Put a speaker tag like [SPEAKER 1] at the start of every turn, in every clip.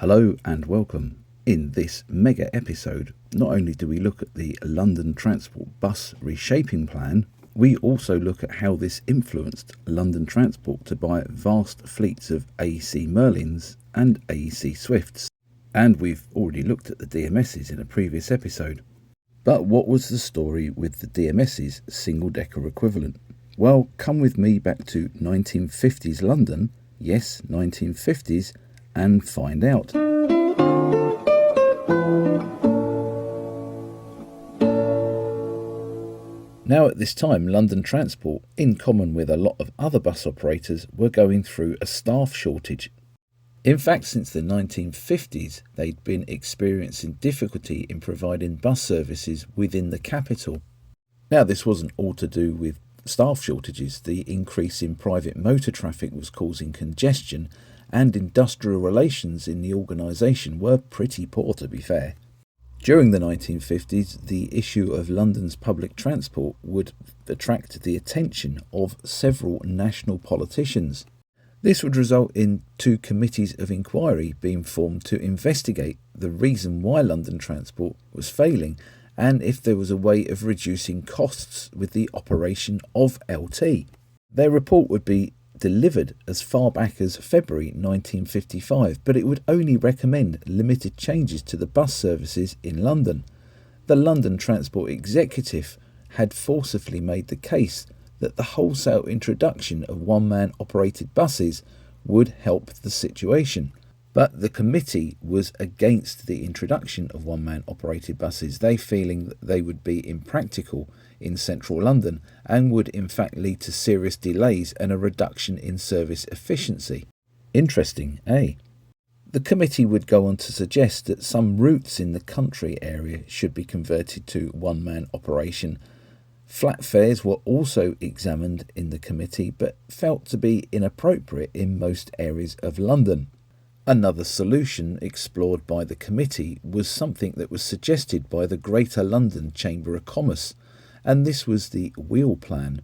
[SPEAKER 1] Hello and welcome. In this mega episode, not only do we look at the London Transport Bus Reshaping Plan, we also look at how this influenced London Transport to buy vast fleets of AEC Merlins and AEC Swifts. And we've already looked at the DMSs in a previous episode. But what was the story with the DMS's single-decker equivalent? Well, come with me back to 1950s London, yes, 1950s, and find out. Now at this time, London Transport, in common with a lot of other bus operators, were going through a staff shortage. In fact, since the 1950s, they'd been experiencing difficulty in providing bus services within the capital. Now, this wasn't all to do with staff shortages. The increase in private motor traffic was causing congestion, and industrial relations in the organisation were pretty poor, to be fair. During the 1950s, the issue of London's public transport would attract the attention of several national politicians. This would result in two committees of inquiry being formed to investigate the reason why London Transport was failing and if there was a way of reducing costs with the operation of LT. Their report would be delivered as far back as February 1955, but it would only recommend limited changes to the bus services in London. The London Transport Executive had forcibly made the case that the wholesale introduction of one-man operated buses would help the situation. But the committee was against the introduction of one-man operated buses, they feeling that they would be impractical in central London and would in fact lead to serious delays and a reduction in service efficiency. Interesting, eh? The committee would go on to suggest that some routes in the country area should be converted to one-man operation. Flat fares were also examined in the committee but felt to be inappropriate in most areas of London. Another solution explored by the committee was something that was suggested by the Greater London Chamber of Commerce, and this was the wheel plan.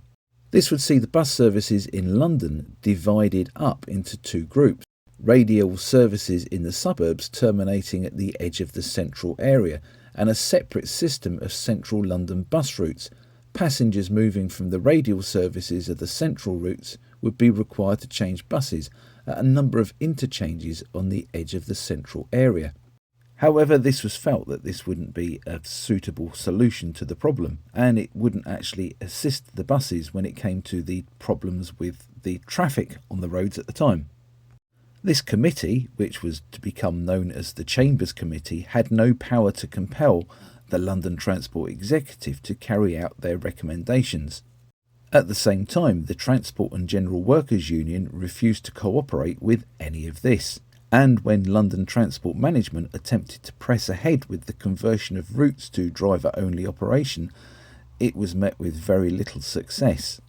[SPEAKER 1] This would see the bus services in London divided up into two groups: radial services in the suburbs terminating at the edge of the central area, and a separate system of central London bus routes. Passengers moving from the radial services of the central routes would be required to change buses at a number of interchanges on the edge of the central area. However, this was felt that this wouldn't be a suitable solution to the problem, and it wouldn't actually assist the buses when it came to the problems with the traffic on the roads at the time. This committee, which was to become known as the Chambers Committee, had no power to compel the London Transport Executive to carry out their recommendations. At the same time, the Transport and General Workers Union refused to cooperate with any of this, and when London Transport Management attempted to press ahead with the conversion of routes to driver-only operation, it was met with very little success,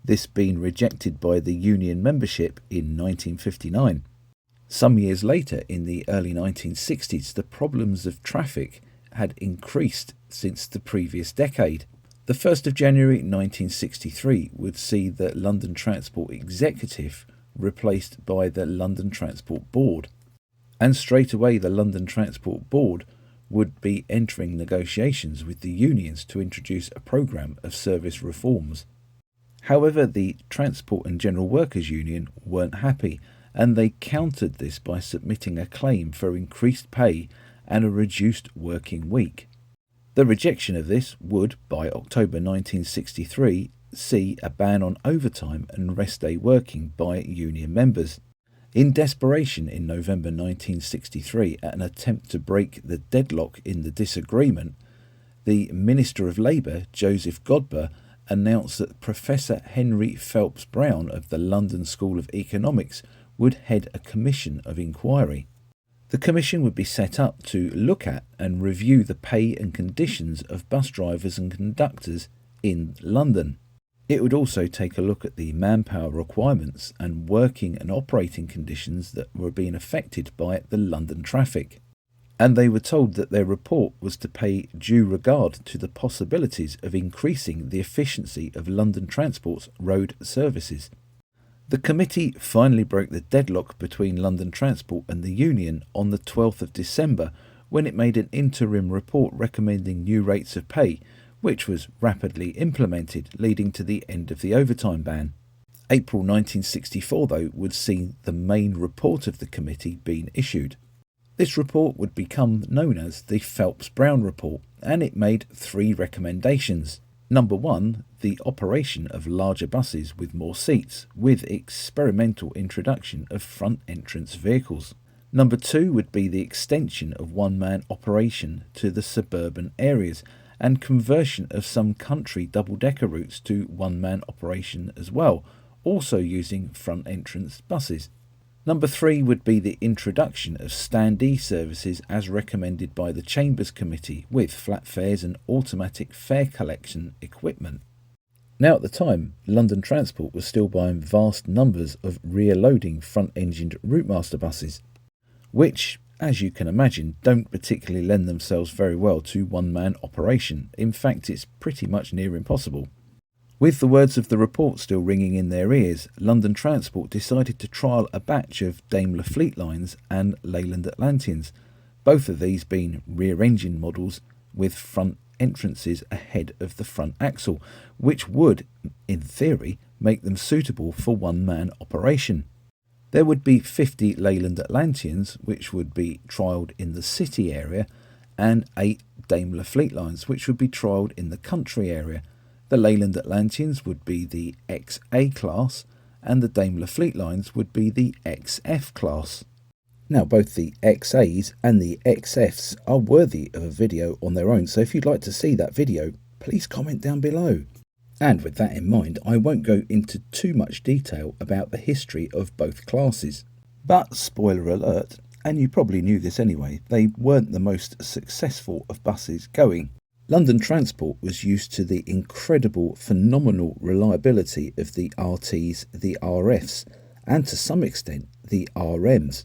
[SPEAKER 1] this being rejected by the union membership in 1959. Some years later, in the early 1960s, the problems of traffic had increased since the previous decade. The 1st of January 1963 would see the London Transport Executive replaced by the London Transport Board, and straight away the London Transport Board would be entering negotiations with the unions to introduce a programme of service reforms. However, the Transport and General Workers Union weren't happy, and they countered this by submitting a claim for increased pay and a reduced working week. The rejection of this would, by October 1963, see a ban on overtime and rest day working by union members. In desperation, in November 1963, at an attempt to break the deadlock in the disagreement, the Minister of Labour, Joseph Godber, announced that Professor Henry Phelps Brown of the London School of Economics would head a commission of inquiry. The commission would be set up to look at and review the pay and conditions of bus drivers and conductors in London. It would also take a look at the manpower requirements and working and operating conditions that were being affected by the London traffic. And they were told that their report was to pay due regard to the possibilities of increasing the efficiency of London Transport's road services. The committee finally broke the deadlock between London Transport and the union on the 12th of December when it made an interim report recommending new rates of pay, which was rapidly implemented, leading to the end of the overtime ban. April 1964, though, would see the main report of the committee being issued. This report would become known as the Phelps-Brown Report, and it made 3 recommendations. Number 1, the operation of larger buses with more seats, with experimental introduction of front entrance vehicles. Number 2 would be the extension of one-man operation to the suburban areas, and conversion of some country double-decker routes to one-man operation as well, also using front entrance buses. Number 3 would be the introduction of Standee services as recommended by the Chambers Committee, with flat fares and automatic fare collection equipment. Now at the time, London Transport was still buying vast numbers of rear-loading front-engined Routemaster buses, which, as you can imagine, don't particularly lend themselves very well to one-man operation. In fact, it's pretty much near impossible. With the words of the report still ringing in their ears, London Transport decided to trial a batch of Daimler Fleetlines and Leyland Atlanteans, both of these being rear-engine models with front entrances ahead of the front axle, which would, in theory, make them suitable for one-man operation. There would be 50 Leyland Atlanteans, which would be trialled in the city area, and 8 Daimler Fleetlines, which would be trialled in the country area. The Leyland Atlanteans would be the XA class, and the Daimler Fleetlines would be the XF class. Now, both the XAs and the XFs are worthy of a video on their own, so if you'd like to see that video, please comment down below. And with that in mind, I won't go into too much detail about the history of both classes. But, spoiler alert, and you probably knew this anyway, they weren't the most successful of buses going. London Transport was used to the incredible, phenomenal reliability of the RTs, the RFs, and to some extent the RMs.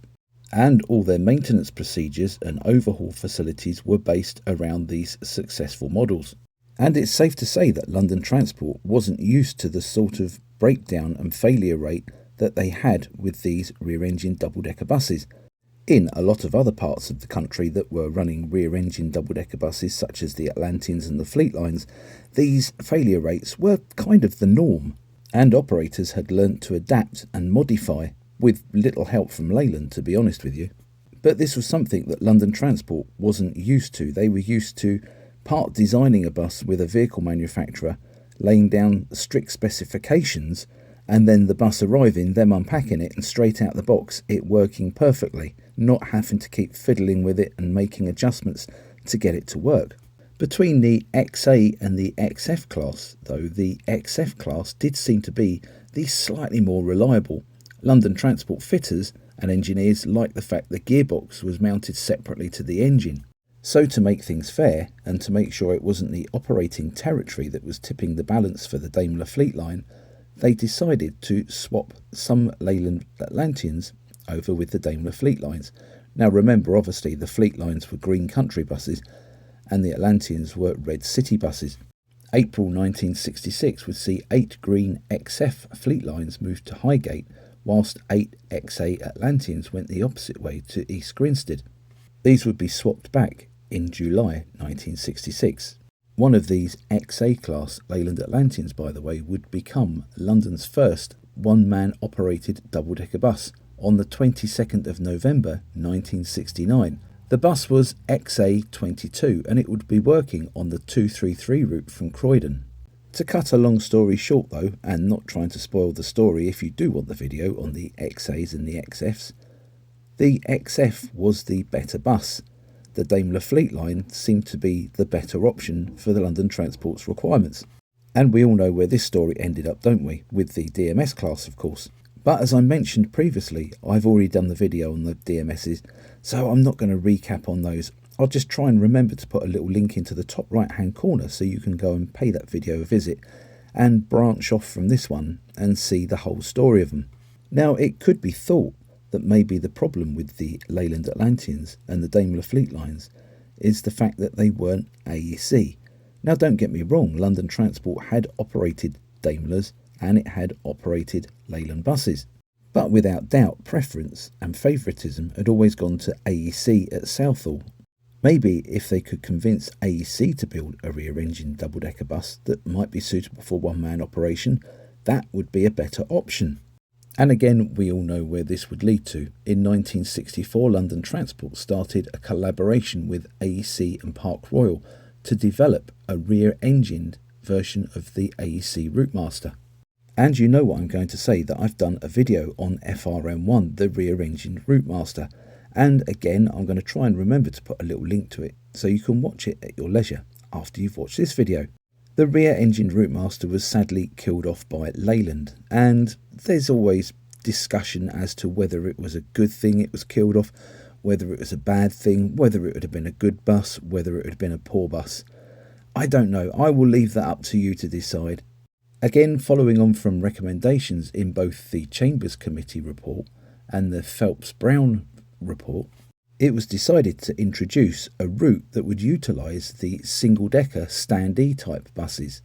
[SPEAKER 1] And all their maintenance procedures and overhaul facilities were based around these successful models. And it's safe to say that London Transport wasn't used to the sort of breakdown and failure rate that they had with these rear-engine double-decker buses. In a lot of other parts of the country that were running rear-engine double-decker buses, such as the Atlanteans and the Fleetlines, these failure rates were kind of the norm, and operators had learnt to adapt and modify, with little help from Leyland, to be honest with you. But this was something that London Transport wasn't used to. They were used to part designing a bus with a vehicle manufacturer, laying down strict specifications, and then the bus arriving, them unpacking it, and straight out the box, it working perfectly, not having to keep fiddling with it and making adjustments to get it to work. Between the XA and the XF class, though, the XF class did seem to be the slightly more reliable. London Transport fitters and engineers liked the fact the gearbox was mounted separately to the engine. So to make things fair, and to make sure it wasn't the operating territory that was tipping the balance for the Daimler Fleetline, they decided to swap some Leyland Atlanteans over with the Daimler Fleetlines. Now remember, obviously, the Fleetlines were green country buses and the Atlanteans were red city buses. April 1966 would see 8 green XF Fleetlines move to Highgate, whilst 8 XA Atlanteans went the opposite way to East Grinstead. These would be swapped back in July 1966. One of these XA class Leyland Atlanteans, by the way, would become London's first one-man operated double-decker bus on the 22nd of November 1969. The bus was XA22 and it would be working on the 233 route from Croydon. To cut a long story short though, and not trying to spoil the story if you do want the video on the XAs and the XFs, the XF was the better bus. The Daimler Fleetline seemed to be the better option for the London Transport's requirements. And we all know where this story ended up, don't we? With the DMS class, of course. But as I mentioned previously, I've already done the video on the DMSs, so I'm not going to recap on those. I'll just try and remember to put a little link into the top right hand corner so you can go and pay that video a visit and branch off from this one and see the whole story of them. Now, it could be thought that maybe the problem with the Leyland Atlanteans and the Daimler Fleetlines is the fact that they weren't AEC. Now, don't get me wrong, London Transport had operated Daimlers and it had operated Leyland buses. But without doubt, preference and favouritism had always gone to AEC at Southall. Maybe if they could convince AEC to build a rear-engine double-decker bus that might be suitable for one-man operation, that would be a better option. And again, we all know where this would lead to. In 1964, London Transport started a collaboration with AEC and Park Royal to develop a rear-engined version of the AEC Routemaster. And you know what I'm going to say, that I've done a video on FRM1, the rear-engined Routemaster. And again, I'm going to try and remember to put a little link to it so you can watch it at your leisure after you've watched this video. The rear-engined Routemaster was sadly killed off by Leyland, and there's always discussion as to whether it was a good thing it was killed off, whether it was a bad thing, whether it would have been a good bus, whether it would have been a poor bus. I don't know. I will leave that up to you to decide. Again, following on from recommendations in both the Chambers Committee report and the Phelps-Brown report, it was decided to introduce a route that would utilise the single-decker Standee type buses.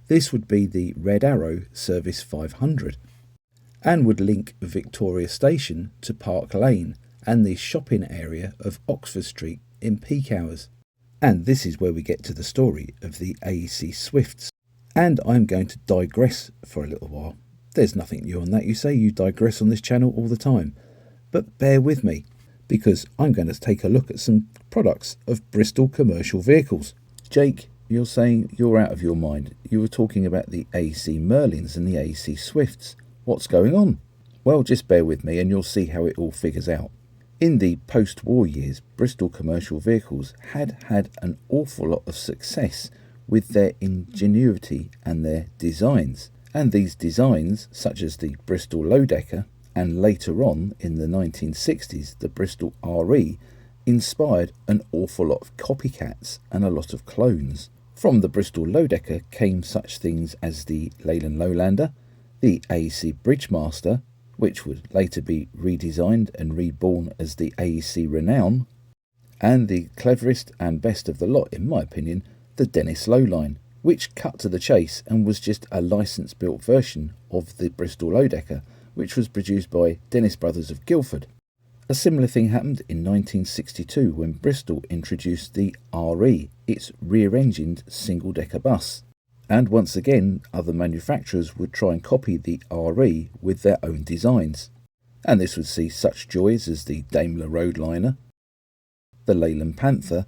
[SPEAKER 1] This would be the Red Arrow Service 500 and would link Victoria Station to Park Lane and the shopping area of Oxford Street in peak hours. And this is where we get to the story of the AEC Swifts. And I'm going to digress for a little while. There's nothing new on that. You say you digress on this channel all the time. But bear with me, because I'm going to take a look at some products of Bristol commercial vehicles. Jake, you're saying you're out of your mind. You were talking about the AEC Merlins and the AEC Swifts. What's going on? Well, just bear with me and you'll see how it all figures out. In the post-war years, Bristol commercial vehicles had an awful lot of success with their ingenuity and their designs. And these designs, such as the Bristol Low-Decker, and later on in the 1960s the Bristol RE, inspired an awful lot of copycats and a lot of clones. From the Bristol Low-Decker came such things as the Leyland Lowlander, the AEC Bridgemaster, which would later be redesigned and reborn as the AEC Renown, and the cleverest and best of the lot, in my opinion, the Dennis Lowline, which cut to the chase and was just a license-built version of the Bristol Low-Decker, which was produced by Dennis Brothers of Guildford. A similar thing happened in 1962 when Bristol introduced the RE, its rear-engined single-decker bus. And once again, other manufacturers would try and copy the RE with their own designs. And this would see such joys as the Daimler Roadliner, the Leyland Panther,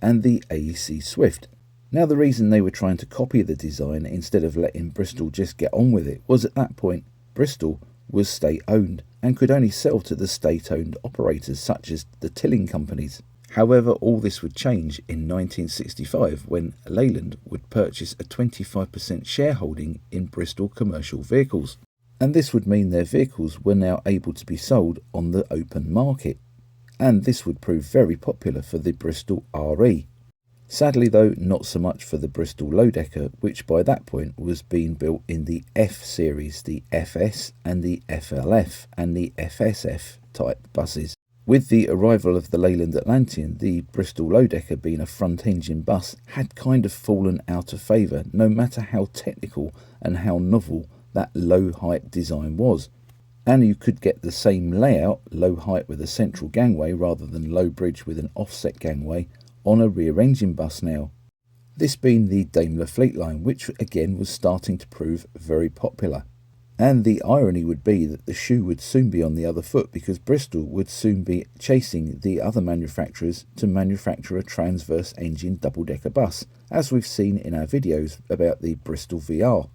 [SPEAKER 1] and the AEC Swift. Now, the reason they were trying to copy the design instead of letting Bristol just get on with it was at that point Bristol was state-owned and could only sell to the state-owned operators such as the tilling companies. However, all this would change in 1965 when Leyland would purchase a 25% shareholding in Bristol commercial vehicles. And this would mean their vehicles were now able to be sold on the open market. And this would prove very popular for the Bristol RE. Sadly though, not so much for the Bristol Low-Decker, which by that point was being built in the F series, the FS and the FLF and the FSF type buses. With the arrival of the Leyland Atlantean, the Bristol Low-Decker, being a front-engine bus, had kind of fallen out of favour, no matter how technical and how novel that low-height design was. And you could get the same layout, low height with a central gangway rather than low bridge with an offset gangway, on a rear-engine bus now. This being the Daimler Fleetline, which again was starting to prove very popular. And the irony would be that the shoe would soon be on the other foot, because Bristol would soon be chasing the other manufacturers to manufacture a transverse engine double-decker bus, as we've seen in our videos about the Bristol VR.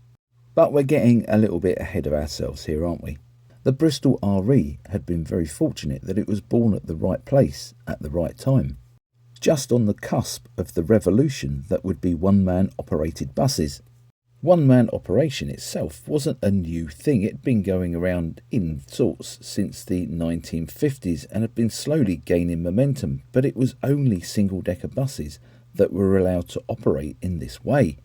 [SPEAKER 1] But we're getting a little bit ahead of ourselves here, aren't we? The Bristol RE had been very fortunate that it was born at the right place at the right time, just on the cusp of the revolution that would be one-man operated buses. One-man operation itself wasn't a new thing. It had been going around in sorts since the 1950s and had been slowly gaining momentum, but it was only single-decker buses that were allowed to operate in this way.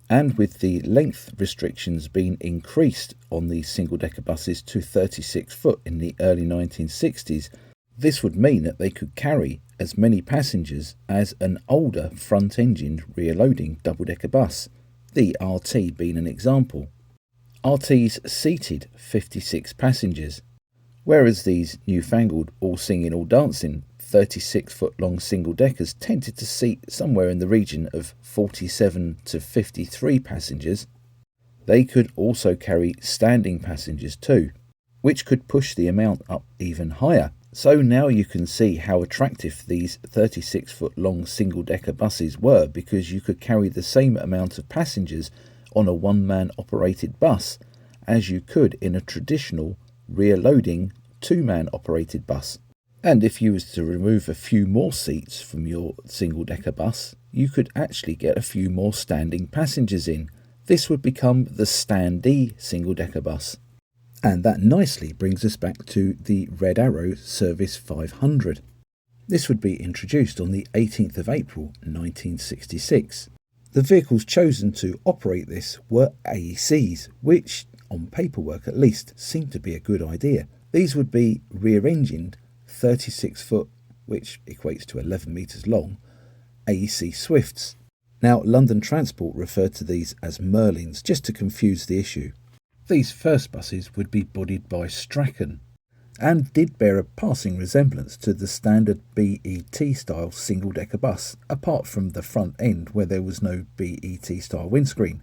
[SPEAKER 1] And with the length restrictions being increased on these single-decker buses to 36 foot in the early 1960s, this would mean that they could carry as many passengers as an older front-engined rear-loading double-decker bus, the RT being an example. RTs seated 56 passengers, whereas these newfangled all singing all dancing 36-foot long single-deckers tended to seat somewhere in the region of 47 to 53 passengers. They could also carry standing passengers too, which could push the amount up even higher. So now you can see how attractive these 36-foot long single-decker buses were, because you could carry the same amount of passengers on a one-man operated bus as you could in a traditional rear-loading two-man operated bus. And if you was to remove a few more seats from your single-decker bus, you could actually get a few more standing passengers in. This would become the Standee single-decker bus. And that nicely brings us back to the Red Arrow Service 500. This would be introduced on the 18th of April 1966. The vehicles chosen to operate this were AECs, which, on paperwork at least, seemed to be a good idea. These would be rear-engined, 36-foot, which equates to 11 metres long, AEC Swifts. Now, London Transport referred to these as Merlins, just to confuse the issue. These first buses would be bodied by Strachan, and did bear a passing resemblance to the standard BET-style single-decker bus, apart from the front end where there was no BET-style windscreen.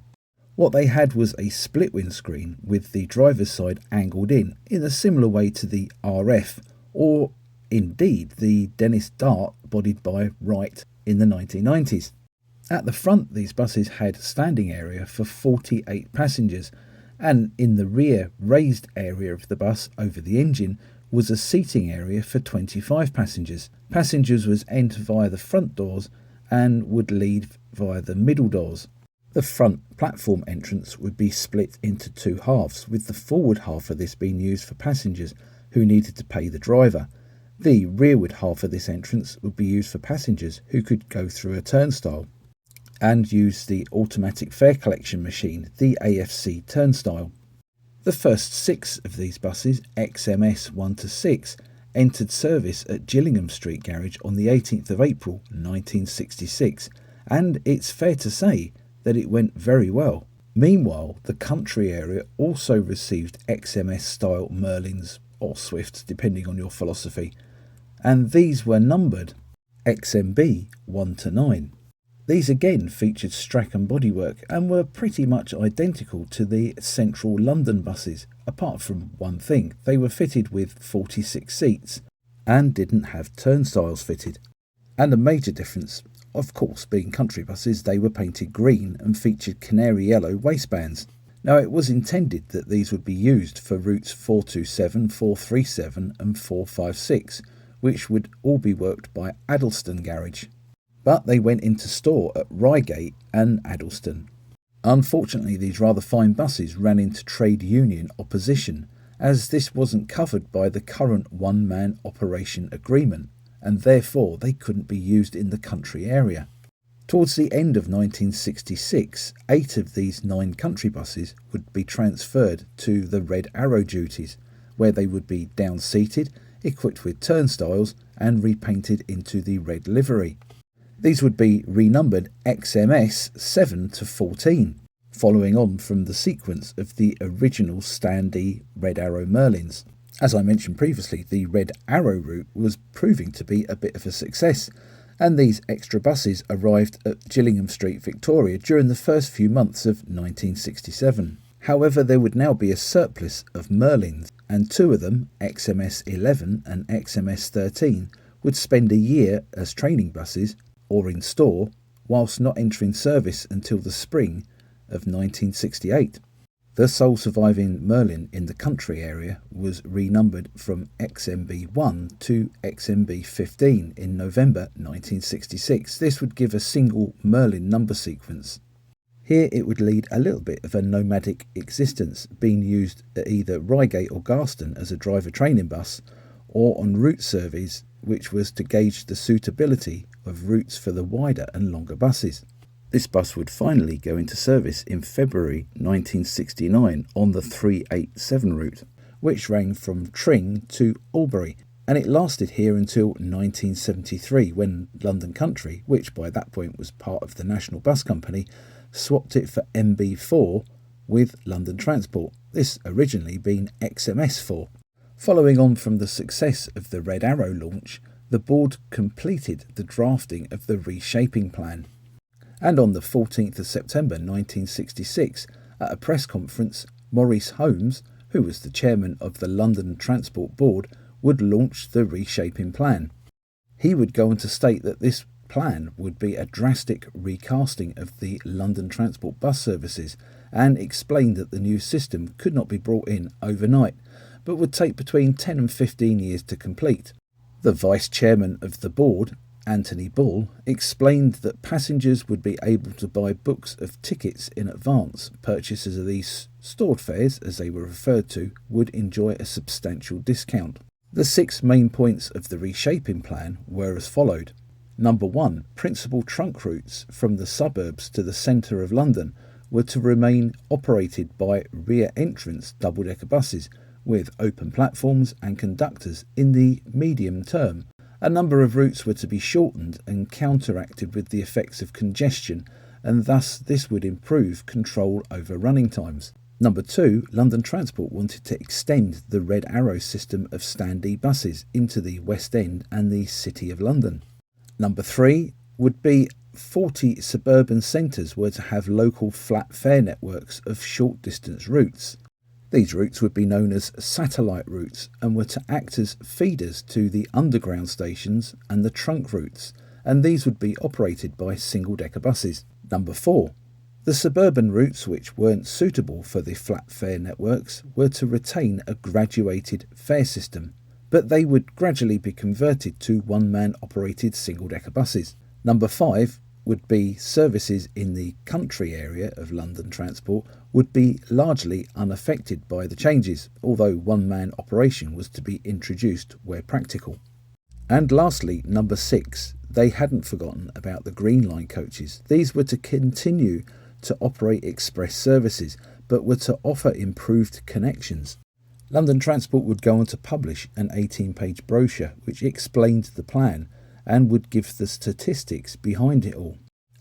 [SPEAKER 1] What they had was a split windscreen with the driver's side angled in a similar way to the RF, or indeed the Dennis Dart bodied by Wright in the 1990s. At the front, these buses had standing area for 48 passengers, and in the rear raised area of the bus over the engine was a seating area for 25 passengers. Passengers was entered via the front doors and would leave via the middle doors. The front platform entrance would be split into two halves, with the forward half of this being used for passengers who needed to pay the driver. The rearward half of this entrance would be used for passengers who could go through a turnstile and use the automatic fare collection machine, the AFC turnstile. The first 6 of these buses, XMS 1 to 6, entered service at Gillingham Street Garage on the 18th of April 1966, and it's fair to say that it went very well. Meanwhile, the country area also received XMS-style Merlins, or Swifts, depending on your philosophy, and these were numbered XMB 1 to 9. These again featured Strachan bodywork and were pretty much identical to the central London buses, apart from one thing: they were fitted with 46 seats and didn't have turnstiles fitted. And a major difference, of course, being country buses, they were painted green and featured canary yellow waistbands. Now, it was intended that these would be used for routes 427, 437 and 456, which would all be worked by Addlestone Garage. But they went into store at Reigate and Addlestone. Unfortunately, these rather fine buses ran into trade union opposition, as this wasn't covered by the current one-man operation agreement, and therefore they couldn't be used in the country area. Towards the end of 1966, 8 of these 9 country buses would be transferred to the Red Arrow duties, where they would be down-seated, equipped with turnstiles and repainted into the red livery. These would be renumbered XMS 7 to 14, following on from the sequence of the original Standee Red Arrow Merlins. As I mentioned previously, the Red Arrow route was proving to be a bit of a success, and these extra buses arrived at Gillingham Street, Victoria during the first few months of 1967. However, there would now be a surplus of Merlins, and 2 of them, XMS 11 and XMS 13, would spend a year as training buses or in store, whilst not entering service until the spring of 1968. The sole surviving Merlin in the country area was renumbered from XMB1 to XMB15 in November 1966. This would give a single Merlin number sequence. Here it would lead a little bit of a nomadic existence, being used at either Reigate or Garston as a driver training bus, or on route surveys, which was to gauge the suitability of routes for the wider and longer buses. This bus would finally go into service in February 1969 on the 387 route, which ran from Tring to Albury, and it lasted here until 1973, when London Country, which by that point was part of the National Bus Company, swapped it for MB4 with London Transport, this originally being XMS4. Following on from the success of the Red Arrow launch, the board completed the drafting of the Reshaping Plan. And on the 14th of September 1966, at a press conference, Maurice Holmes, who was the chairman of the London Transport Board, would launch the Reshaping Plan. He would go on to state that this plan would be a drastic recasting of the London Transport bus services, and explained that the new system could not be brought in overnight, but would take between 10 and 15 years to complete. The vice chairman of the board, Anthony Bull, explained that passengers would be able to buy books of tickets in advance. Purchasers of these stored fares, as they were referred to, would enjoy a substantial discount. The 6 main points of the Reshaping Plan were as followed. Number 1. Principal trunk routes from the suburbs to the centre of London were to remain operated by rear entrance double-decker buses with open platforms and conductors in the medium term. A number of routes were to be shortened and counteracted with the effects of congestion, and thus this would improve control over running times. Number 2, London Transport wanted to extend the Red Arrow system of Standee buses into the West End and the City of London. Number 3 would be 40 suburban centres were to have local flat fare networks of short distance routes. These routes would be known as satellite routes and were to act as feeders to the underground stations and the trunk routes, and these would be operated by single-decker buses. Number 4. The suburban routes which weren't suitable for the flat fare networks were to retain a graduated fare system, but they would gradually be converted to one-man operated single-decker buses. Number 5 would be services in the country area of London Transport would be largely unaffected by the changes, although one-man operation was to be introduced where practical. And lastly, number 6, they hadn't forgotten about the Green Line coaches. These were to continue to operate express services, but were to offer improved connections. London Transport would go on to publish an 18-page brochure which explained the plan and would give the statistics behind it all.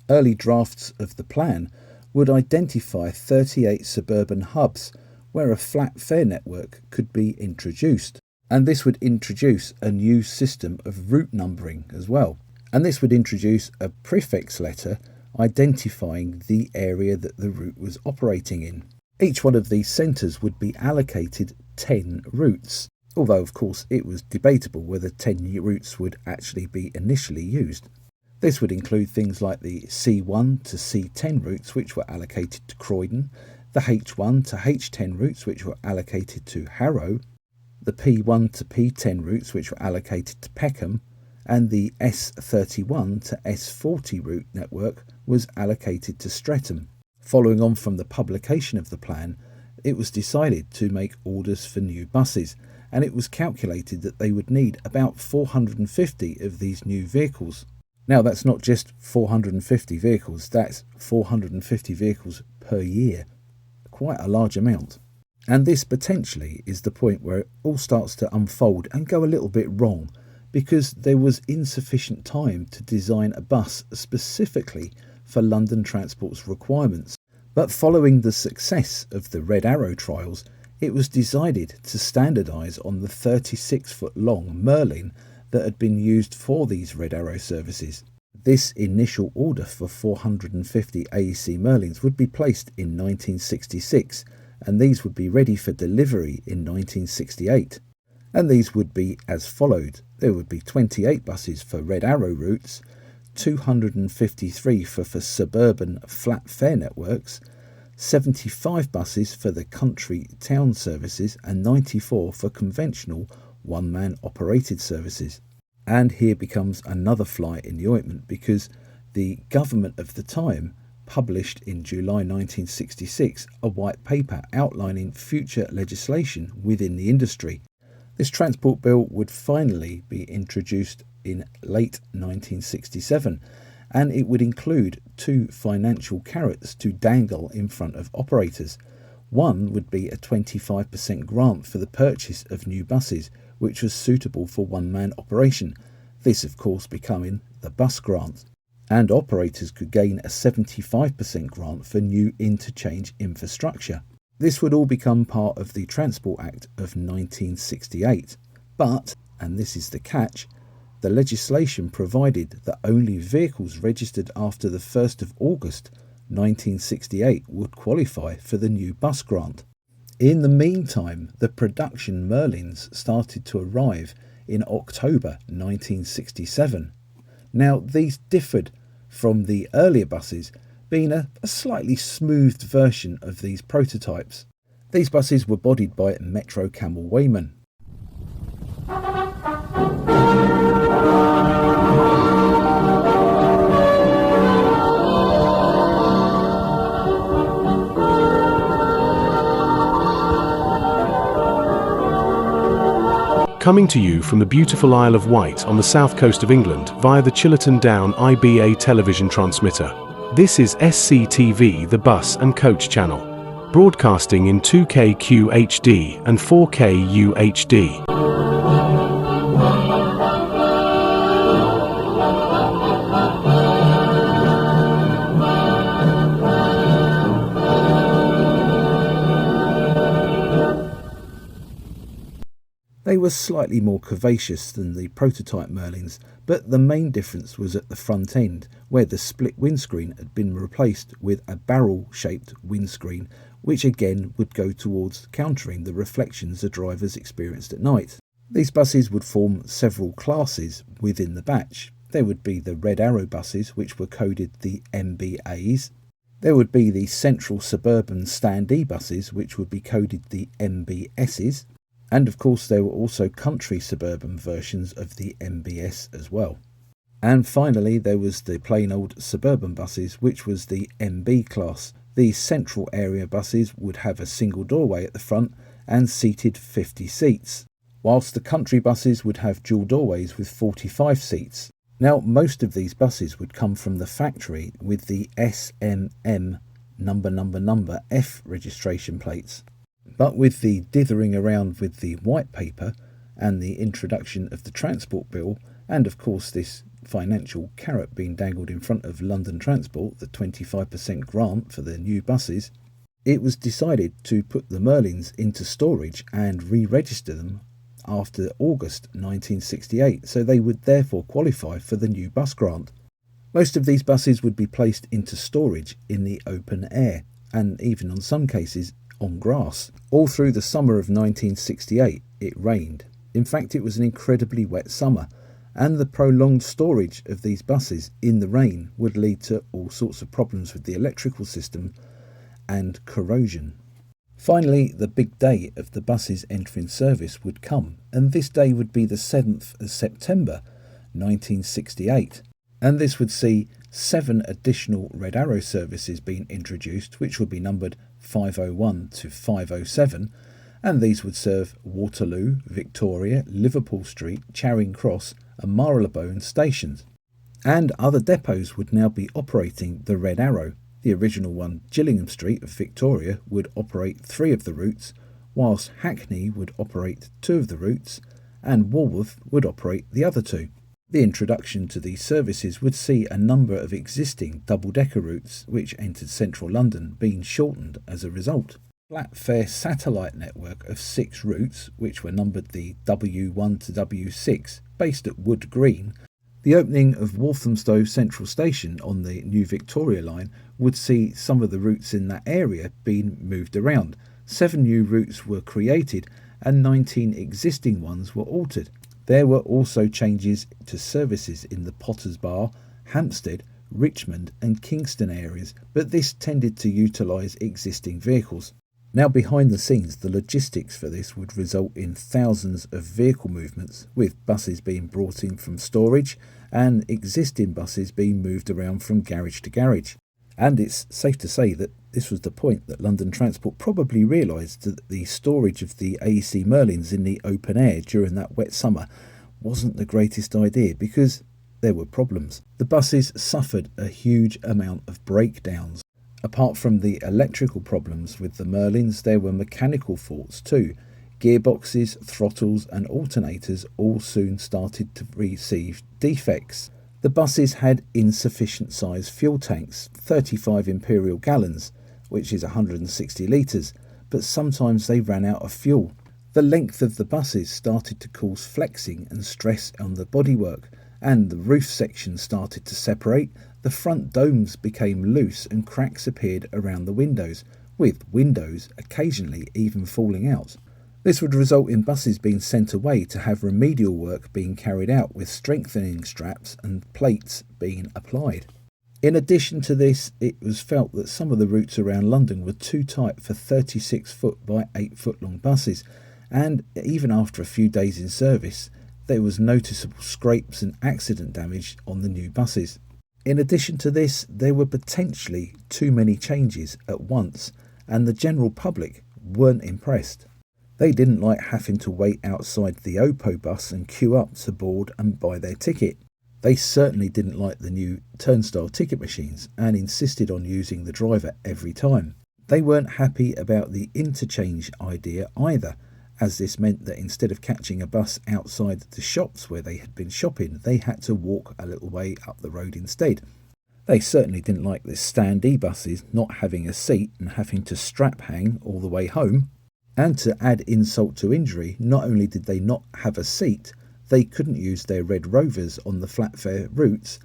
[SPEAKER 1] Early drafts of the plan would identify 38 suburban hubs where a flat fare network could be introduced, and this would introduce a new system of route numbering as well, and this would introduce a prefix letter identifying the area that the route was operating in. Each one of these centres would be allocated 10 routes, although of course it was debatable whether 10 routes would actually be initially used. This would include things like the C1 to C10 routes which were allocated to Croydon, the H1 to H10 routes which were allocated to Harrow, the P1 to P10 routes which were allocated to Peckham, and the S31 to S40 route network was allocated to Streatham. Following on from the publication of the plan, it was decided to make orders for new buses, and it was calculated that they would need about 450 of these new vehicles. Now that's not just 450 vehicles, that's 450 vehicles per year. Quite a large amount. And this potentially is the point where it all starts to unfold and go a little bit wrong, because there was insufficient time to design a bus specifically for London Transport's requirements. But following the success of the Red Arrow trials, it was decided to standardise on the 36-foot long Merlin that had been used for these Red Arrow services. This initial order for 450 AEC Merlins would be placed in 1966, and these would be ready for delivery in 1968. And these would be as followed. There would be 28 buses for Red Arrow routes, 253 for suburban flat fare networks, 75 buses for the country town services, and 94 for conventional one-man operated services. And here becomes another fly in the ointment, because the government of the time published in July 1966 a white paper outlining future legislation within the industry. This transport bill would finally be introduced in late 1967, and it would include 2 financial carrots to dangle in front of operators. One would be a 25% grant for the purchase of new buses, which was suitable for one-man operation, this of course becoming the bus grant. and operators could gain a 75% grant for new interchange infrastructure. This would all become part of the Transport Act of 1968, but, and this is the catch, the legislation provided that only vehicles registered after the 1st of August 1968 would qualify for the new bus grant. In the meantime, the production Merlins started to arrive in October 1967. Now, these differed from the earlier buses, being a slightly smoothed version of these prototypes. These buses were bodied by Metro Camel Wayman.
[SPEAKER 2] Coming to you from the beautiful Isle of Wight on the south coast of England via the Chillerton Down IBA television transmitter. This is SCTV, the bus and coach channel, broadcasting in 2K QHD and 4K UHD.
[SPEAKER 1] They were slightly more curvaceous than the prototype Merlins, but the main difference was at the front end, where the split windscreen had been replaced with a barrel-shaped windscreen, which again would go towards countering the reflections the drivers experienced at night. These buses would form several classes within the batch. There would be the Red Arrow buses, which were coded the MBAs. There would be the Central Suburban Standee buses, which would be coded the MBSs. And of course there were also country suburban versions of the MBS as well. And finally there was the plain old suburban buses, which was the MB class. These central area buses would have a single doorway at the front and seated 50 seats, whilst the country buses would have dual doorways with 45 seats. Now most of these buses would come from the factory with the SMM number F registration plates. But with the dithering around with the white paper and the introduction of the transport bill, and of course this financial carrot being dangled in front of London Transport, the 25% grant for the new buses, it was decided to put the Merlins into storage and re-register them after August 1968, so they would therefore qualify for the new bus grant. Most of these buses would be placed into storage in the open air, and even on some cases on grass. All through the summer of 1968 it rained. In fact, it was an incredibly wet summer, and the prolonged storage of these buses in the rain would lead to all sorts of problems with the electrical system and corrosion. Finally, the big day of the buses entering service would come, and this day would be the 7th of September 1968, and this would see 7 additional Red Arrow services being introduced, which would be numbered 501 to 507, and these would serve Waterloo, Victoria, Liverpool Street, Charing Cross and Marylebone stations. And other depots would now be operating the Red Arrow. The original one, Gillingham Street of Victoria, would operate 3 of the routes, whilst Hackney would operate 2 of the routes and Walworth would operate the other 2. The introduction to these services would see a number of existing double-decker routes which entered central London being shortened as a result. Flat fare satellite network of 6 routes, which were numbered the W1 to W6, based at Wood Green. The opening of Walthamstow Central Station on the new Victoria line would see some of the routes in that area being moved around. 7 new routes were created and 19 existing ones were altered. There were also changes to services in the Potters Bar, Hampstead, Richmond and Kingston areas, but this tended to utilise existing vehicles. Now behind the scenes, the logistics for this would result in thousands of vehicle movements, with buses being brought in from storage and existing buses being moved around from garage to garage. And it's safe to say that this was the point that London Transport probably realised that the storage of the AEC Merlins in the open air during that wet summer wasn't the greatest idea, because there were problems. The buses suffered a huge amount of breakdowns. Apart from the electrical problems with the Merlins, there were mechanical faults too. Gearboxes, throttles and alternators all soon started to receive defects. The buses had insufficient size fuel tanks, 35 imperial gallons, which is 160 litres, but sometimes they ran out of fuel. The length of the buses started to cause flexing and stress on the bodywork, and the roof section started to separate, the front domes became loose and cracks appeared around the windows, with windows occasionally even falling out. This would result in buses being sent away to have remedial work being carried out with strengthening straps and plates being applied. In addition to this, it was felt that some of the routes around London were too tight for 36 foot by 8 foot long buses, and even after a few days in service, there was noticeable scrapes and accident damage on the new buses. In addition to this, there were potentially too many changes at once, and the general public weren't impressed. They didn't like having to wait outside the Oppo bus and queue up to board and buy their ticket. They certainly didn't like the new turnstile ticket machines and insisted on using the driver every time. They weren't happy about the interchange idea either, as this meant that instead of catching a bus outside the shops where they had been shopping, they had to walk a little way up the road instead. They certainly didn't like the Standee buses not having a seat and having to strap hang all the way home. And to add insult to injury, not only did they not have a seat, they couldn't use their Red Rovers on the flat fare routes,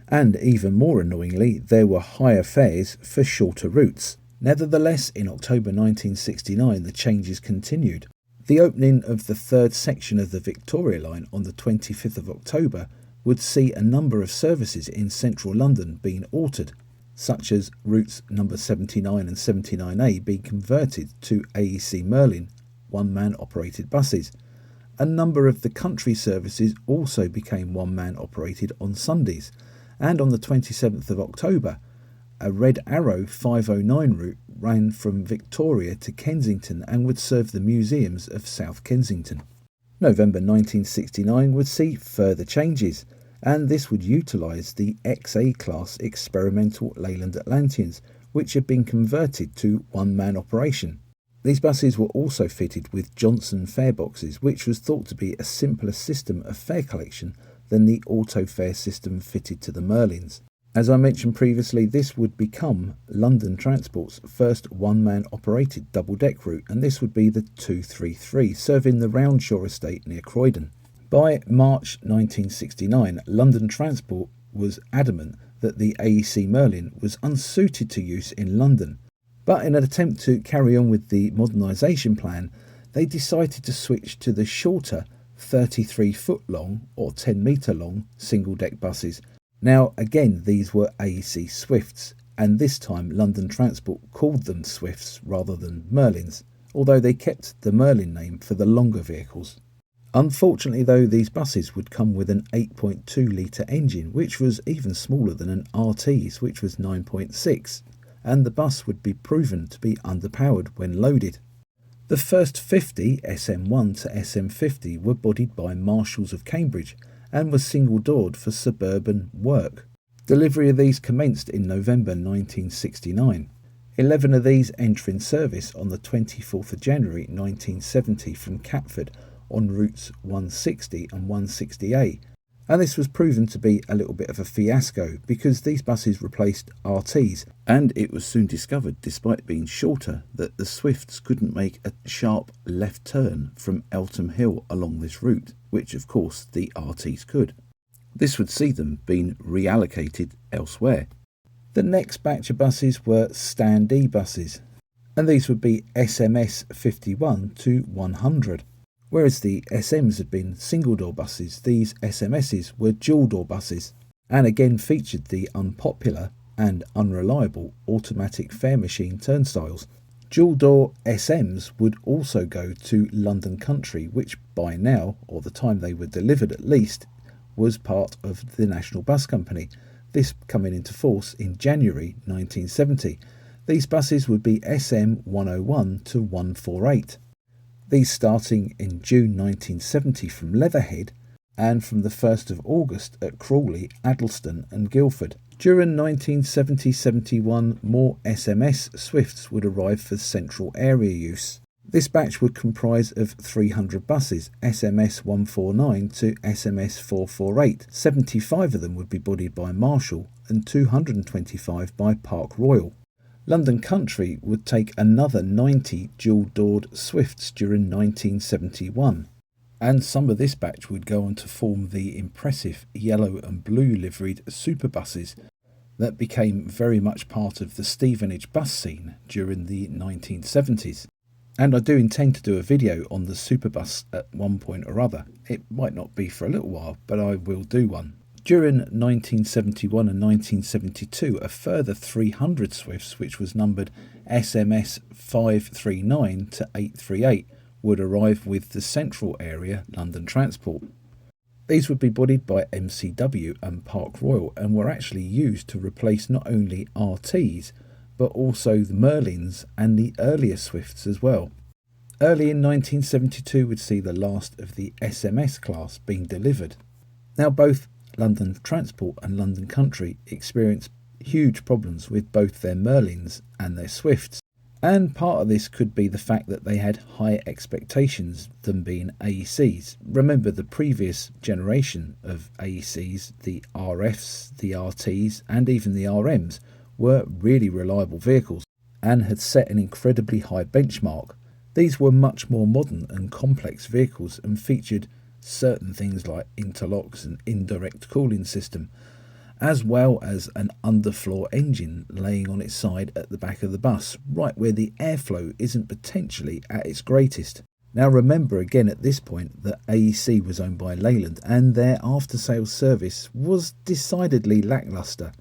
[SPEAKER 1] and even more annoyingly, there were higher fares for shorter routes. Nevertheless, in October 1969, the changes continued. The opening of the third section of the Victoria line on the 25th of October would see a number of services in central London being altered, such as routes number 79 and 79A being converted to AEC Merlin one-man operated buses. A number of the country services also became one-man operated on Sundays, and on the 27th of October, a Red Arrow 509 route ran from Victoria to Kensington and would serve the museums of South Kensington. November 1969 would see further changes, and this would utilise the XA class experimental Leyland Atlanteans, which had been converted to one-man operation. These buses were also fitted with Johnson fare boxes, which was thought to be a simpler system of fare collection than the auto fare system fitted to the Merlins. As I mentioned previously, this would become London Transport's first one-man operated double-deck route, and this would be the 233, serving the Roundshaw estate near Croydon. By March 1969, London Transport was adamant that the AEC Merlin was unsuited to use in London, but in an attempt to carry on with the modernisation plan, they decided to switch to the shorter 33 foot long or 10 metre long single-deck buses. Now again, these were AEC Swifts, and this time London Transport called them Swifts rather than Merlins, although they kept the Merlin name for the longer vehicles. Unfortunately though, these buses would come with an 8.2 litre engine, which was even smaller than an RT's, which was 9.6, and the bus would be proven to be underpowered when loaded. The first 50 SM1 to SM50 were bodied by Marshals of Cambridge and were single-doored for suburban work. Delivery of these commenced in November 1969. 11 of these entering service on the 24th of January 1970 from Catford on routes 160 and 160A, and this was proven to be a little bit of a fiasco because these buses replaced RTs, and it was soon discovered, despite being shorter, that the Swifts couldn't make a sharp left turn from Eltham Hill along this route, which of course the RTs could. This would see them being reallocated elsewhere. The next batch of buses were Standee buses, and these would be SMS 51 to 100. Whereas the SMs had been single-door buses, these SMSs were dual-door buses, and again featured the unpopular and unreliable automatic fare machine turnstiles. Dual-door SMs would also go to London Country, which by now, or the time they were delivered at least, was part of the National Bus Company, this coming into force in January 1970. These buses would be SM 101 to 148. These starting in June 1970 from Leatherhead and from the 1st of August at Crawley, Addlestone and Guildford. During 1970-71, more SMS Swifts would arrive for central area use. This batch would comprise of 300 buses, SMS 149 to SMS 448. 75 of them would be bodied by Marshall and 225 by Park Royal. London Country would take another 90 dual-doored Swifts during 1971. And some of this batch would go on to form the impressive yellow and blue liveried superbuses that became very much part of the Stevenage bus scene during the 1970s. And I do intend to do a video on the superbus at one point or other. It might not be for a little while, but I will do one. During 1971 and 1972, a further 300 Swifts, which was numbered SMS 539 to 838, would arrive with the central area London Transport. These would be bodied by MCW and Park Royal and were actually used to replace not only RTs, but also the Merlins and the earlier Swifts as well. Early in 1972 would see the last of the SMS class being delivered. Now both London Transport and London Country experienced huge problems with both their Merlins and their Swifts, and part of this could be the fact that they had higher expectations than being AECs. Remember the previous generation of AECs, the RFs, the RTs and even the RMs were really reliable vehicles and had set an incredibly high benchmark. These were much more modern and complex vehicles and featured certain things like interlocks and indirect cooling system, as well as an underfloor engine laying on its side at the back of the bus, right where the airflow isn't potentially at its greatest. Now remember again at this point that AEC was owned by Leyland and their after-sales service was decidedly lacklustre.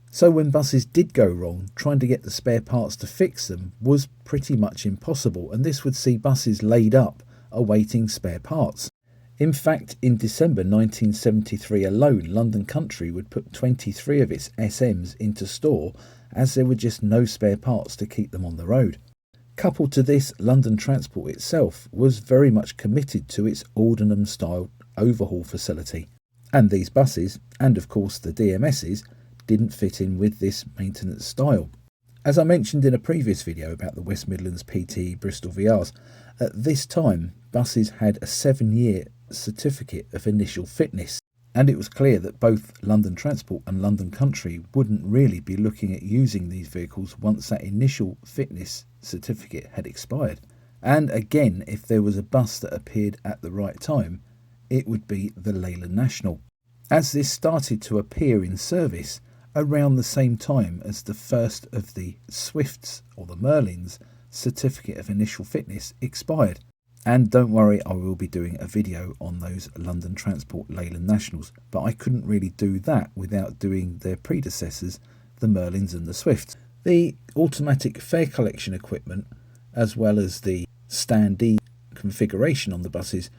[SPEAKER 1] So when buses did go wrong, trying to get the spare parts to fix them was pretty much impossible, and this would see buses laid up awaiting spare parts. In fact, in December 1973 alone, London Country would put 23 of its SMs into store as there were just no spare parts to keep them on the road. Coupled to this, London Transport itself was very much committed to its Aldenham-style overhaul facility. And these buses, and of course the DMSs, didn't fit in with this maintenance style. As I mentioned in a previous video about the West Midlands PTE Bristol VRs, at this time buses had a 7-year certificate of initial fitness, and it was clear that both London Transport and London Country wouldn't really be looking at using these vehicles once that initial fitness certificate had expired. And again, if there was a bus that appeared at the right time, it would be the Leyland National. As this started to appear in service around the same time as the first of the Swifts or the Merlins certificate of initial fitness expired. And don't worry, I will be doing a video on those London Transport Leyland Nationals, but I couldn't really do that without doing their predecessors, the Merlins and the Swifts. The automatic fare collection equipment, as well as the Standee configuration on the buses,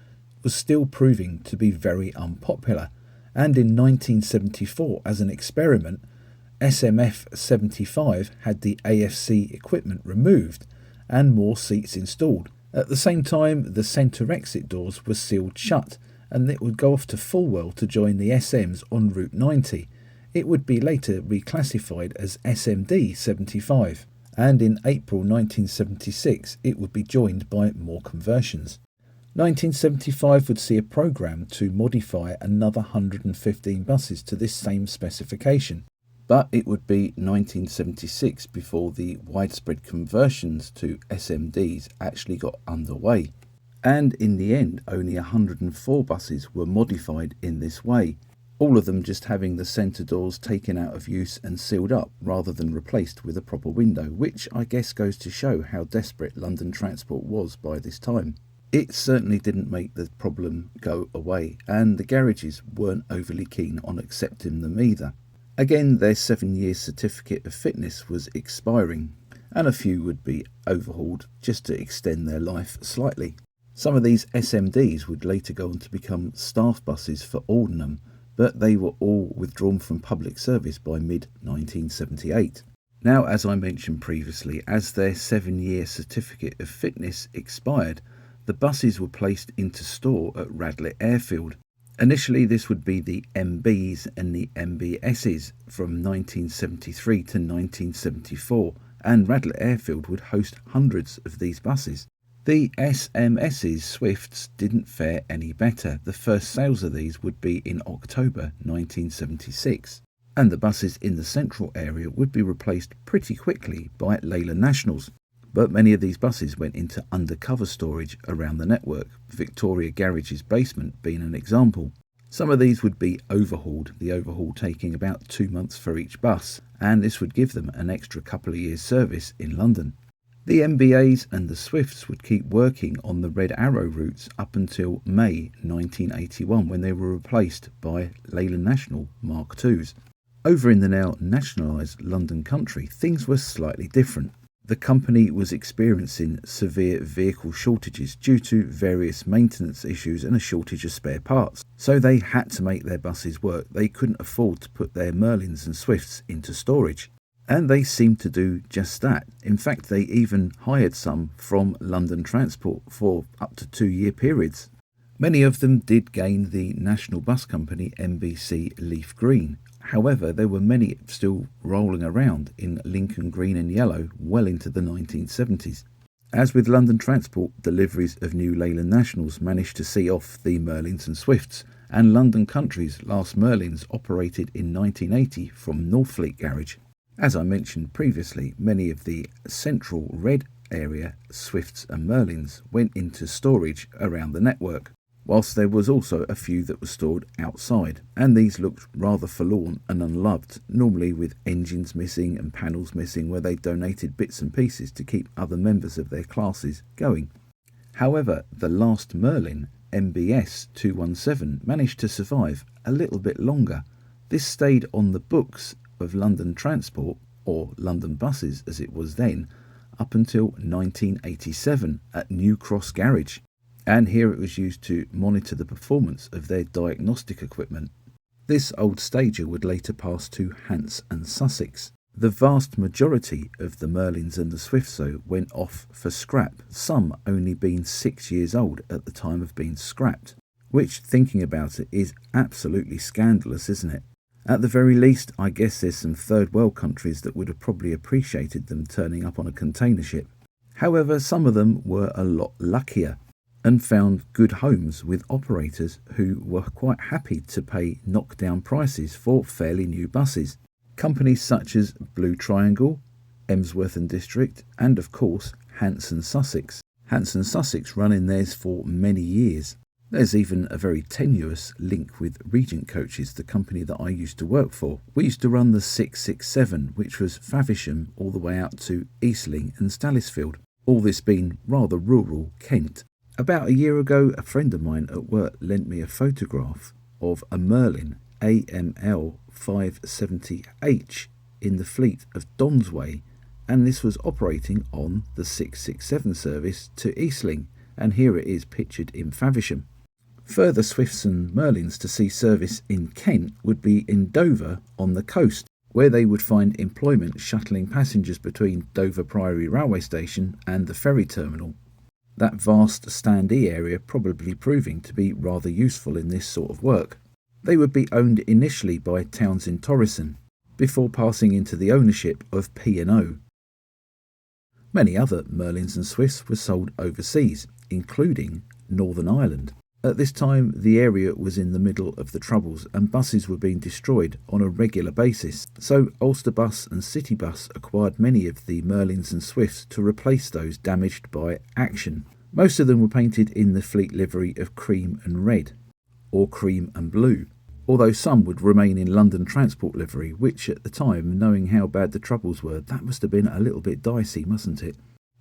[SPEAKER 1] was still proving to be very unpopular. And in 1974, as an experiment, SMF 75 had the AFC equipment removed and more seats installed. At the same time, the centre exit doors were sealed shut, and it would go off to Fulwell to join the SMs on Route 90. It would be later reclassified as SMD 75, and in April 1976 it would be joined by more conversions. 1975 would see a programme to modify another 115 buses to this same specification, but it would be 1976 before the widespread conversions to SMDs actually got underway. And in the end, only 104 buses were modified in this way, all of them just having the centre doors taken out of use and sealed up rather than replaced with a proper window, which I guess goes to show how desperate London Transport was by this time. It certainly didn't make the problem go away, and the garages weren't overly keen on accepting them either. Again, their 7-year certificate of fitness was expiring, and a few would be overhauled just to extend their life slightly. Some of these SMDs would later go on to become staff buses for Aldenham, but they were all withdrawn from public service by mid-1978. Now, as I mentioned previously, as their 7-year certificate of fitness expired, the buses were placed into store at Radlett Airfield. Initially, this would be the MBs and the MBSs from 1973 to 1974, and Radlett Airfield would host hundreds of these buses. The SMS's Swifts didn't fare any better. The first sales of these would be in October 1976, and the buses in the central area would be replaced pretty quickly by Leyland Nationals. But many of these buses went into undercover storage around the network, Victoria Garage's basement being an example. Some of these would be overhauled, the overhaul taking about 2 months for each bus, and this would give them an extra couple of years' service in London. The MBAs and the Swifts would keep working on the Red Arrow routes up until May 1981, when they were replaced by Leyland National Mark IIs. Over in the now nationalised London country, things were slightly different. The company was experiencing severe vehicle shortages due to various maintenance issues and a shortage of spare parts. So they had to make their buses work. They couldn't afford to put their Merlins and Swifts into storage. And they seemed to do just that. In fact, they even hired some from London Transport for up to 2-year periods. Many of them did gain the national bus company MBC Leaf Green. However, there were many still rolling around in Lincoln Green and Yellow well into the 1970s. As with London Transport, deliveries of new Leyland Nationals managed to see off the Merlins and Swifts, and London Country's last Merlins operated in 1980 from Northfleet Garage. As I mentioned previously, many of the central red area Swifts and Merlins went into storage around the network, whilst there was also a few that were stored outside, and these looked rather forlorn and unloved, normally with engines missing and panels missing where they donated bits and pieces to keep other members of their classes going. However, the last Merlin, MBS 217, managed to survive a little bit longer. This stayed on the books of London Transport, or London Buses as it was then, up until 1987 at New Cross Garage. And here it was used to monitor the performance of their diagnostic equipment. This old stager would later pass to Hants and Sussex. The vast majority of the Merlins and the Swifts went off for scrap, some only being 6 years old at the time of being scrapped, which, thinking about it, is absolutely scandalous, isn't it? At the very least, I guess there's some third world countries that would have probably appreciated them turning up on a container ship. However, some of them were a lot luckier and found good homes with operators who were quite happy to pay knockdown prices for fairly new buses. Companies such as Blue Triangle, Emsworth and District, and of course Hants and Sussex. Hants and Sussex running theirs for many years. There's even a very tenuous link with Regent Coaches, the company that I used to work for. We used to run the 667, which was Faversham all the way out to Eastling and Stallisfield, all this being rather rural Kent. About a year ago, a friend of mine at work lent me a photograph of a Merlin AML 570H in the fleet of Donsway, and this was operating on the 667 service to Eastling, and here it is pictured in Faversham. Further Swifts and Merlins to see service in Kent would be in Dover on the coast, where they would find employment shuttling passengers between Dover Priory Railway Station and the ferry terminal. That vast Standee area probably proving to be rather useful in this sort of work. They would be owned initially by Townsend Torrison, before passing into the ownership of P&O. Many other Merlins and Swifts were sold overseas, including Northern Ireland. At this time, the area was in the middle of the Troubles and buses were being destroyed on a regular basis, so Ulster Bus and City Bus acquired many of the Merlins and Swifts to replace those damaged by action. Most of them were painted in the fleet livery of cream and red, or cream and blue, although some would remain in London Transport livery, which at the time, knowing how bad the Troubles were, that must have been a little bit dicey, mustn't it?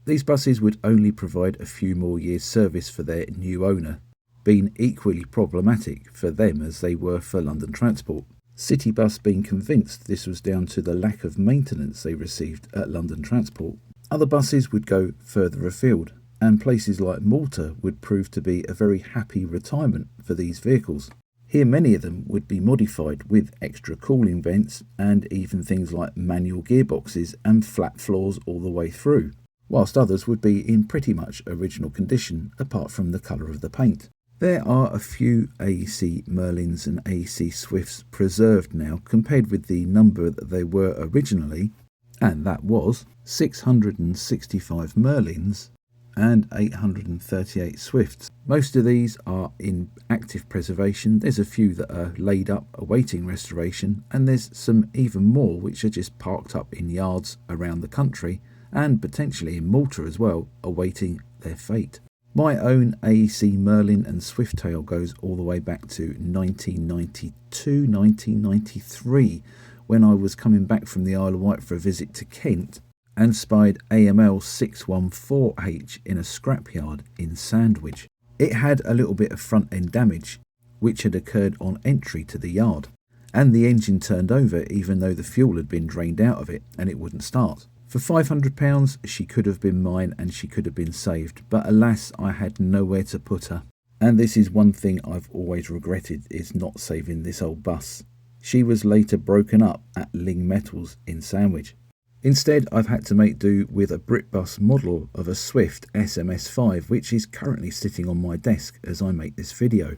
[SPEAKER 1] These buses would only provide a few more years' service for their new owner, being equally problematic for them as they were for London Transport. City Bus being convinced this was down to the lack of maintenance they received at London Transport. Other buses would go further afield, and places like Malta would prove to be a very happy retirement for these vehicles. Here many of them would be modified with extra cooling vents and even things like manual gearboxes and flat floors all the way through, whilst others would be in pretty much original condition apart from the colour of the paint. There are a few AEC Merlins and AEC Swifts preserved now compared with the number that they were originally, and that was 665 Merlins and 838 Swifts. Most of these are in active preservation. There's a few that are laid up awaiting restoration, and there's some even more which are just parked up in yards around the country and potentially in Malta as well, awaiting their fate. My own AEC Merlin and Swifttail goes all the way back to 1992, 1993, when I was coming back from the Isle of Wight for a visit to Kent and spied AML 614H in a scrapyard in Sandwich. It had a little bit of front end damage which had occurred on entry to the yard, and the engine turned over even though the fuel had been drained out of it and it wouldn't start. For £500 she could have been mine and she could have been saved, but alas, I had nowhere to put her. And this is one thing I've always regretted, is not saving this old bus. She was later broken up at Ling Metals in Sandwich. Instead, I've had to make do with a Britbus model of a Swift SMS5, which is currently sitting on my desk as I make this video.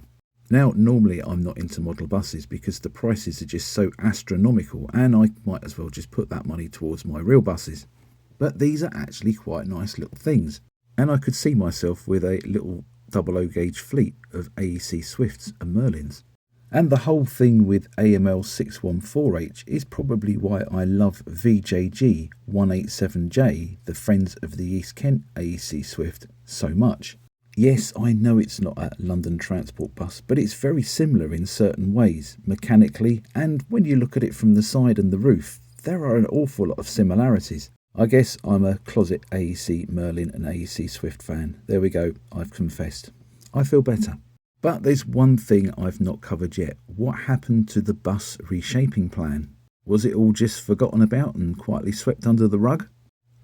[SPEAKER 1] Now, normally I'm not into model buses because the prices are just so astronomical, and I might as well just put that money towards my real buses. But these are actually quite nice little things, and I could see myself with a little 00 gauge fleet of AEC Swifts and Merlins. And the whole thing with AML 614H is probably why I love VJG 187J, the Friends of the East Kent AEC Swift, so much. Yes, I know it's not a London Transport bus, but it's very similar in certain ways, mechanically, and when you look at it from the side and the roof, there are an awful lot of similarities. I guess I'm a closet AEC Merlin and AEC Swift fan. There we go, I've confessed. I feel better. But there's one thing I've not covered yet. What happened to the bus reshaping plan? Was it all just forgotten about and quietly swept under the rug?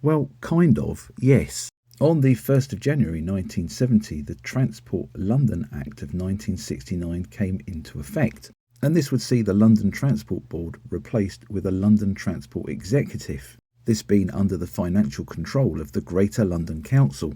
[SPEAKER 1] Well, kind of, yes. On the 1st of January 1970, the Transport London Act of 1969 came into effect, and this would see the London Transport Board replaced with a London Transport Executive, this being under the financial control of the Greater London Council.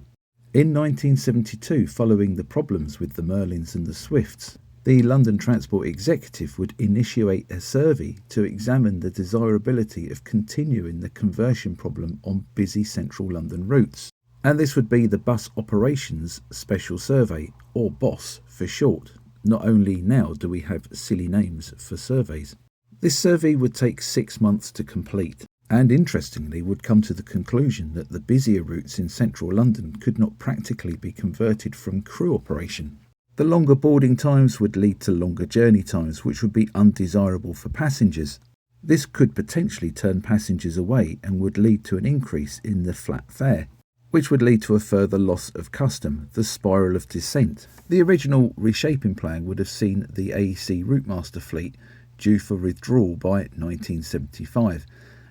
[SPEAKER 1] In 1972, following the problems with the Merlins and the Swifts, the London Transport Executive would initiate a survey to examine the desirability of continuing the conversion problem on busy central London routes. And this would be the Bus Operations Special Survey, or BOSS for short. Not only now do we have silly names for surveys. This survey would take 6 months to complete, and interestingly would come to the conclusion that the busier routes in central London could not practically be converted from crew operation. The longer boarding times would lead to longer journey times, which would be undesirable for passengers. This could potentially turn passengers away and would lead to an increase in the flat fare, which would lead to a further loss of custom, the spiral of descent. The original reshaping plan would have seen the AEC Routemaster fleet due for withdrawal by 1975,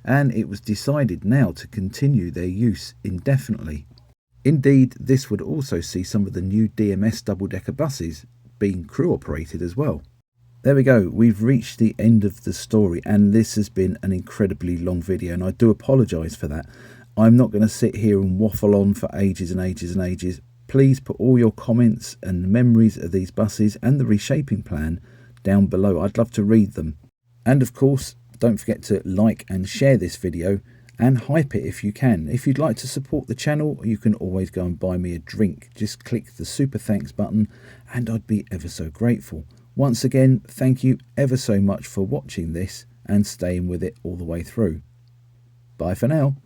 [SPEAKER 1] and it was decided now to continue their use indefinitely. Indeed, this would also see some of the new DMS double-decker buses being crew-operated as well. There we go, we've reached the end of the story, and this has been an incredibly long video, and I do apologise for that. I'm not going to sit here and waffle on for ages and ages and ages. Please put all your comments and memories of these buses and the reshaping plan down below. I'd love to read them. And of course, don't forget to like and share this video and hype it if you can. If you'd like to support the channel, you can always go and buy me a drink. Just click the super thanks button and I'd be ever so grateful. Once again, thank you ever so much for watching this and staying with it all the way through. Bye for now.